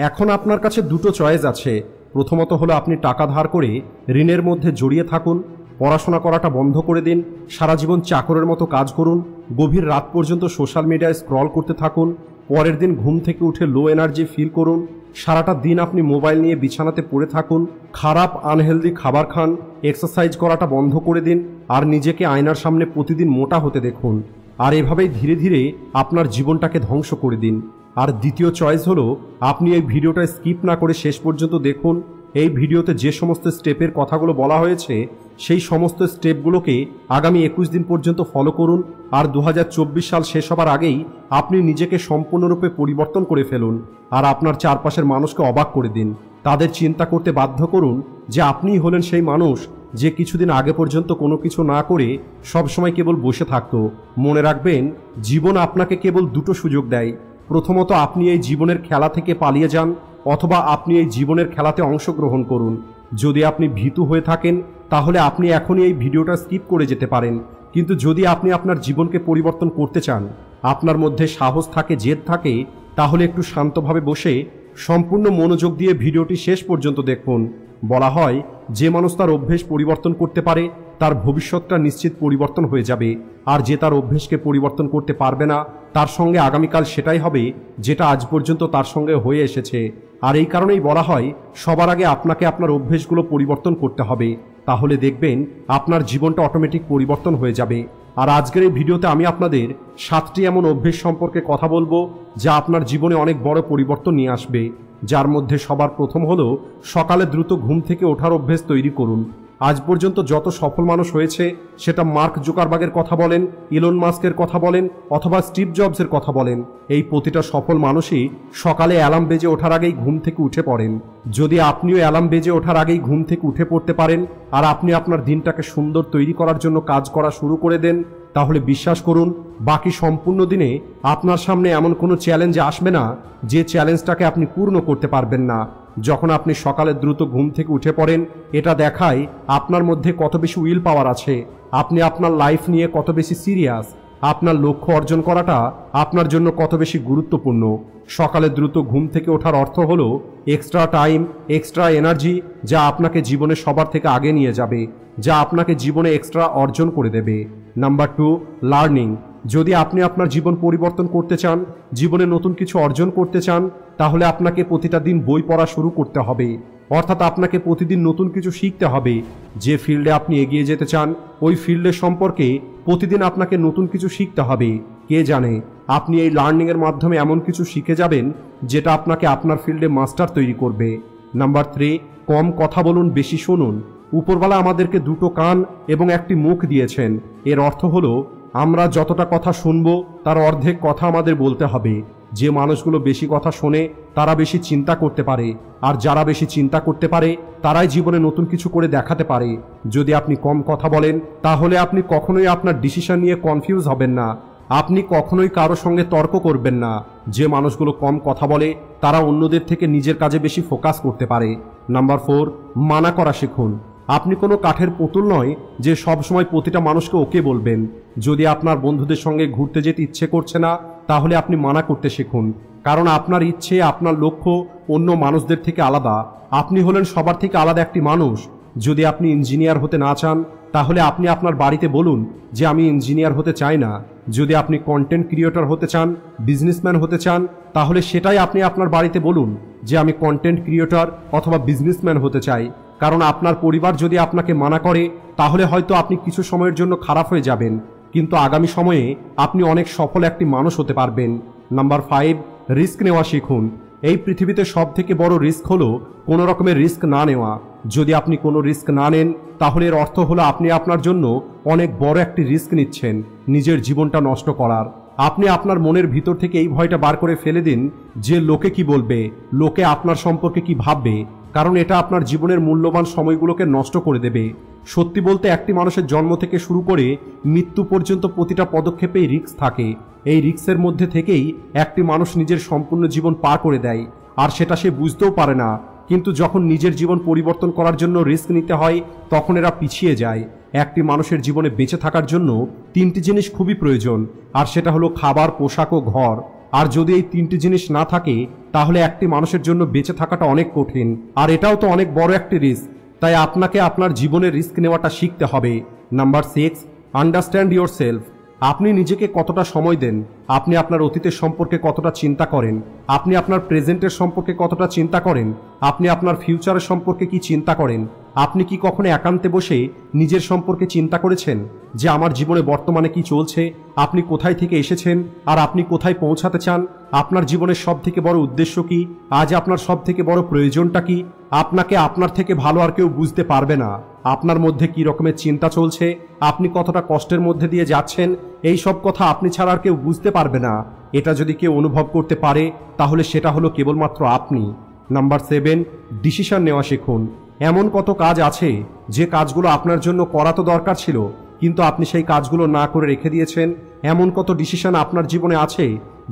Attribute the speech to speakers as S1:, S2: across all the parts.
S1: এখন আপনার কাছে দুটো চয়েস আছে। প্রথমত হলো আপনি টাকা ধার করে ঋণের মধ্যে জড়িয়ে থাকুন, পড়াশোনা করাটা বন্ধ করে দিন, সারা জীবন চাকরের মতো কাজ করুন, গভীর রাত পর্যন্ত সোশ্যাল মিডিয়ায় স্ক্রল করতে থাকুন, পরের দিন ঘুম থেকে উঠে লো এনার্জি ফিল করুন, সারাটা দিন আপনি মোবাইল নিয়ে বিছানাতে পড়ে থাকুন, খারাপ আনহেলদি খাবার খান, এক্সারসাইজ করাটা বন্ধ করে দিন, আর নিজেকে আয়নার সামনে প্রতিদিন মোটা হতে দেখুন, আর এভাবেই ধীরে ধীরে আপনার জীবনটাকে ধ্বংস করে দিন। আর দ্বিতীয় চয়েস হলো আপনি এই ভিডিওটা স্কিপ না করে শেষ পর্যন্ত দেখুন। এই ভিডিওতে যে সমস্ত স্টেপের কথাগুলো বলা হয়েছে সেই সমস্ত স্টেপগুলোকে আগামী 21 দিন পর্যন্ত ফলো করুন, আর 2024 সাল শেষ হবার আগেই আপনি নিজেকে সম্পূর্ণরূপে পরিবর্তন করে ফেলুন, আর আপনার চারপাশের মানুষকে অবাক করে দিন। তাদের চিন্তা করতে বাধ্য করুন যে আপনিই হলেন সেই মানুষ যে কিছুদিন আগে পর্যন্ত কোনো কিছু না করে সবসময় কেবল বসে থাকত। মনে রাখবেন, জীবন আপনাকে কেবল দুটো সুযোগ দেয়। প্রথমত আপনি এই জীবনের খেলা থেকে পালিয়ে যান, অথবা আপনি এই জীবনের খেলাতে অংশগ্রহণ করুন। যদি আপনি ভীতু হয়ে থাকেন তাহলে আপনি এখনই এই ভিডিওটা স্কিপ করে যেতে পারেন, কিন্তু যদি আপনি আপনার জীবনকে পরিবর্তন করতে চান, আপনার মধ্যে সাহস থাকে, জেদ থাকে, তাহলে একটু শান্তভাবে বসে সম্পূর্ণ মনোযোগ দিয়ে ভিডিওটি শেষ পর্যন্ত দেখুন। বলা হয়, যে মানুষ তার অভ্যেস পরিবর্তন করতে পারে তার ভবিষ্যৎটা নিশ্চিত পরিবর্তন হয়ে যাবে, আর যে তার অভ্যেসকে পরিবর্তন করতে পারবে না তার সঙ্গে আগামীকাল সেটাই হবে যেটা আজ পর্যন্ত তার সঙ্গে হয়ে এসেছে। আর এই কারণেই বলা হয়, সবার আগে আপনাকে আপনার অভ্যেসগুলো পরিবর্তন করতে হবে, তাহলে দেখবেন আপনার জীবনটা অটোমেটিক পরিবর্তন হয়ে যাবে। আর আজকের এই ভিডিওতে আমি আপনাদের 7টি এমন অভ্যেস সম্পর্কে কথা বলবো যা আপনার জীবনে অনেক বড় পরিবর্তন নিয়ে আসবে। যার মধ্যে সবার প্রথম হলো সকালে দ্রুত ঘুম থেকে ওঠার অভ্যেস তৈরি করুন। আজ পর্যন্ত যত সফল মানুষ হয়েছে, সেটা মার্ক জুকারবার্গের কথা বলেন, ইলন মাস্কের কথা বলেন, অথবা স্টিভ জবসের কথা বলেন, এই প্রতিটা সফল মানুষই সকালে অ্যালার্ম বেজে ওঠার আগেই ঘুম থেকে উঠে পড়েন। যদি আপনিও অ্যালার্ম বেজে ওঠার আগেই ঘুম থেকে উঠে পড়তে পারেন, আর আপনি আপনার দিনটাকে সুন্দর তৈরি করার জন্য কাজ করা শুরু করে দেন, তাহলে বিশ্বাস করুন, বাকি সম্পূর্ণ দিনে আপনার সামনে এমন কোনো চ্যালেঞ্জ আসবে না যে চ্যালেঞ্জটাকে আপনি পূর্ণ করতে পারবেন না। যখন আপনি সকালে দ্রুত ঘুম থেকে উঠে পড়েন, এটা দেখায় আপনার মধ্যে কত বেশি উইল পাওয়ার আছে, আপনি আপনার লাইফ নিয়ে কত বেশি সিরিয়াস, আপনার লক্ষ্য অর্জন করাটা আপনার জন্য কত বেশি গুরুত্বপূর্ণ। সকালে দ্রুত ঘুম থেকে ওঠার অর্থ হলো এক্সট্রা টাইম, এক্সট্রা এনার্জি, যা আপনাকে জীবনে সবার থেকে আগে নিয়ে যাবে, যা আপনাকে জীবনে এক্সট্রা অর্জন করে দেবে। Number 2, learning. যদি আপনি আপনার জীবন পরিবর্তন করতে চান, জীবনে নতুন কিছু অর্জন করতে চান, তাহলে আপনাকে প্রতিটা দিন বই পড়া শুরু করতে হবে। অর্থাৎ আপনাকে প্রতিদিন নতুন কিছু শিখতে হবে। যে ফিল্ডে আপনি এগিয়ে যেতে চান, ওই ফিল্ডের সম্পর্কে প্রতিদিন আপনাকে নতুন কিছু শিখতে হবে। কে জানে, আপনি এই লার্নিংয়ের মাধ্যমে এমন কিছু শিখে যাবেন যেটা আপনাকে আপনার ফিল্ডে মাস্টার তৈরি করবে। নাম্বার 3, কম কথা বলুন, বেশি শুনুন। উপরওয়ালা আমাদেরকে দুটো কান এবং একটি মুখ দিয়েছেন। এর অর্থ হলো আমরা যতটা কথা শুনবো তার অর্ধেক কথা আমাদের বলতে হবে। যে মানুষগুলো বেশি কথা শোনে তারা বেশি চিন্তা করতে পারে, আর যারা বেশি চিন্তা করতে পারে তারাই জীবনে নতুন কিছু করে দেখাতে পারে। যদি আপনি কম কথা বলেন, তাহলে আপনি কখনোই আপনার ডিসিশন নিয়ে কনফিউজ হবেন না, আপনি কখনোই কারো সঙ্গে তর্ক করবেন না। যে মানুষগুলো কম কথা বলে তারা অন্যদের থেকে নিজের কাজে বেশি ফোকাস করতে পারে। নাম্বার 4, মানা করা শিখুন। আপনি কোনো কাঠের পুতুল নয় যে সবসময় প্রতিটা মানুষকে ওকে বলবেন। যদি আপনার বন্ধুদের সঙ্গে ঘুরতে যেতে ইচ্ছে করছে না, তাহলে আপনি মানা করতে শিখুন, কারণ আপনার ইচ্ছে, আপনার লক্ষ্য অন্য মানুষদের থেকে আলাদা। আপনি হলেন সবার থেকে আলাদা একটি মানুষ। যদি আপনি ইঞ্জিনিয়ার হতে না চান, তাহলে আপনি আপনার বাড়িতে বলুন যে আমি ইঞ্জিনিয়ার হতে চাই না। যদি আপনি কন্টেন্ট ক্রিয়েটর হতে চান, বিজনেসম্যান হতে চান, তাহলে সেটাই আপনি আপনার বাড়িতে বলুন যে আমি কন্টেন্ট ক্রিয়েটর অথবা বিজনেসম্যান হতে চাই। কারণ আপনার পরিবার যদি আপনাকে মানা করে, তাহলে হয়তো আপনি কিছু সময়ের জন্য খারাপ হয়ে যাবেন, কিন্তু আগামী সময়ে আপনি অনেক সফল একটি মানুষ হতে পারবেন। নাম্বার 5, রিস্ক নেওয়া শিখুন। এই পৃথিবীতে সব থেকে বড় রিস্ক হলো কোনো রকমের রিস্ক না নেওয়া। যদি আপনি কোনো রিস্ক না নেন, তাহলে এর অর্থ হলো আপনি আপনার জন্য অনেক বড় একটি রিস্ক নিচ্ছেন, নিজের জীবনটা নষ্ট করার। আপনি আপনার মনের ভিতর থেকে এই ভয়টা বার করে ফেলে দিন যে লোকে কি বলবে, লোকে আপনার সম্পর্কে কি ভাববে, কারণ এটা আপনার জীবনের মূল্যবান সময়গুলোকে নষ্ট করে দেবে। সত্যি বলতে, একটি মানুষের জন্ম থেকে শুরু করে মৃত্যু পর্যন্ত প্রতিটা পদক্ষেপেই রিস্ক থাকে। এই রিস্কের মধ্যে থেকেই একটি মানুষ নিজের সম্পূর্ণ জীবন পার করে দেয়, আর সেটা সে বুঝতেও পারে না। কিন্তু যখন নিজের জীবন পরিবর্তন করার জন্য রিস্ক নিতে হয়, তখন এরা পিছিয়ে যায়। একটি মানুষের জীবনে বেঁচে থাকার জন্য 3টি জিনিস খুবই প্রয়োজন, আর সেটা হলো খাবার, পোশাক ও ঘর। আর যদি এই তিনটি জিনিস না থাকে তাহলে একটি মানুষের জন্য বেঁচে থাকাটা অনেক কঠিন, আর এটাও তো অনেক বড় একটি রিস্ক। তাই আপনাকে আপনার জীবনে রিস্ক নেওয়াটা শিখতে হবে। Number 6, understand your self. আপনি নিজেকে কতটা সময় দেন, আপনি আপনার অতীতের সম্পর্কে কতটা চিন্তা করেন, আপনি আপনার প্রেজেন্টের সম্পর্কে কতটা চিন্তা করেন, আপনি আপনার ফিউচারের সম্পর্কে কি চিন্তা করেন। আপনি কি কখনো একান্তে বসে নিজের সম্পর্কে চিন্তা করেছেন যে আমার জীবনে বর্তমানে কি চলছে, আপনি কোথায় থেকে এসেছেন আর আপনি কোথায় পৌঁছাতে চান, আপনার জীবনের সব থেকে বড় উদ্দেশ্য কি, আজ আপনার সব থেকে বড় প্রয়োজনটা কি। আপনাকে আপনার থেকে ভালো আর কেউ বুঝতে পারবে না। আপনার মধ্যে কি রকমের চিন্তা চলছে, আপনি কতটা কষ্টের মধ্যে দিয়ে যাচ্ছেন, এই সব কথা আপনি ছাড়া আর কেউ বুঝতে পারবে না। এটা যদি কেউ অনুভব করতে পারে তাহলে সেটা হলো কেবলমাত্র আপনি। নাম্বার 7, ডিসিশন নেওয়া শিখুন। এমন কত কাজ আছে যে কাজগুলো আপনার জন্য করা তো দরকার ছিল, কিন্তু আপনি সেই কাজগুলো না করে রেখে দিয়েছেন। এমন কত ডিসিশন আপনার জীবনে আছে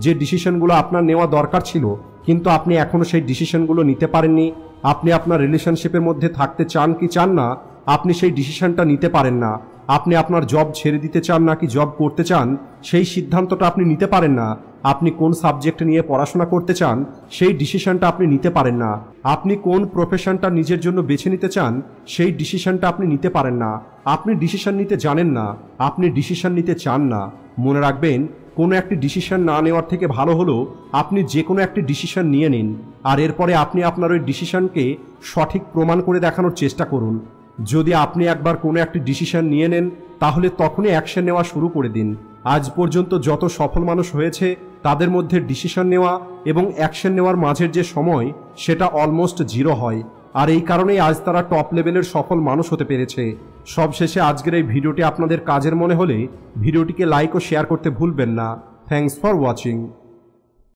S1: যে ডিসিশনগুলো আপনার নেওয়া দরকার ছিল, কিন্তু আপনি এখনো সেই ডিসিশনগুলো নিতে পারেননি। আপনি আপনার রিলেশনশিপের মধ্যে থাকতে চান কি চান না, আপনি সেই ডিসিশনটা নিতে পারেন না। আপনি আপনার জব ছেড়ে দিতে চান নাকি জব করতে চান, সেই সিদ্ধান্তটা আপনি নিতে পারেন না। আপনি কোন সাবজেক্ট নিয়ে পড়াশোনা করতে চান, সেই ডিসিশনটা আপনি নিতে পারেন না। আপনি কোন প্রফেশনটা নিজের জন্য বেছে নিতে চান, সেই ডিসিশনটা আপনি নিতে পারেন না। আপনি ডিসিশন নিতে জানেন না, আপনি ডিসিশন নিতে চান না। মনে রাখবেন, কোনো একটি ডিসিশন না নেওয়ার থেকে ভালো হলো আপনি যে কোনো একটি ডিসিশন নিয়ে নিন, আর এরপরে আপনি আপনার ওই ডিসিশনকে সঠিক প্রমাণ করে দেখানোর চেষ্টা করুন। যদি আপনি একবার কোনো একটি ডিসিশন নিয়ে নেন তাহলে তখনই অ্যাকশন নেওয়া শুরু করে দিন। আজ পর্যন্ত যত সফল মানুষ হয়েছে তাদের মধ্যে ডিসিশন নেওয়া এবং অ্যাকশন নেওয়ার মাঝের যে সময়, সেটা অলমোস্ট 0 হয়। আর এই কারণেই আজ তারা টপ লেভেলের সফল মানুষ হতে পেরেছে। সবশেষে আজকের এই ভিডিওটি আপনাদের কাজের মনে হলে ভিডিওটিকে লাইক ও শেয়ার করতে ভুলবেন না। Thanks for watching.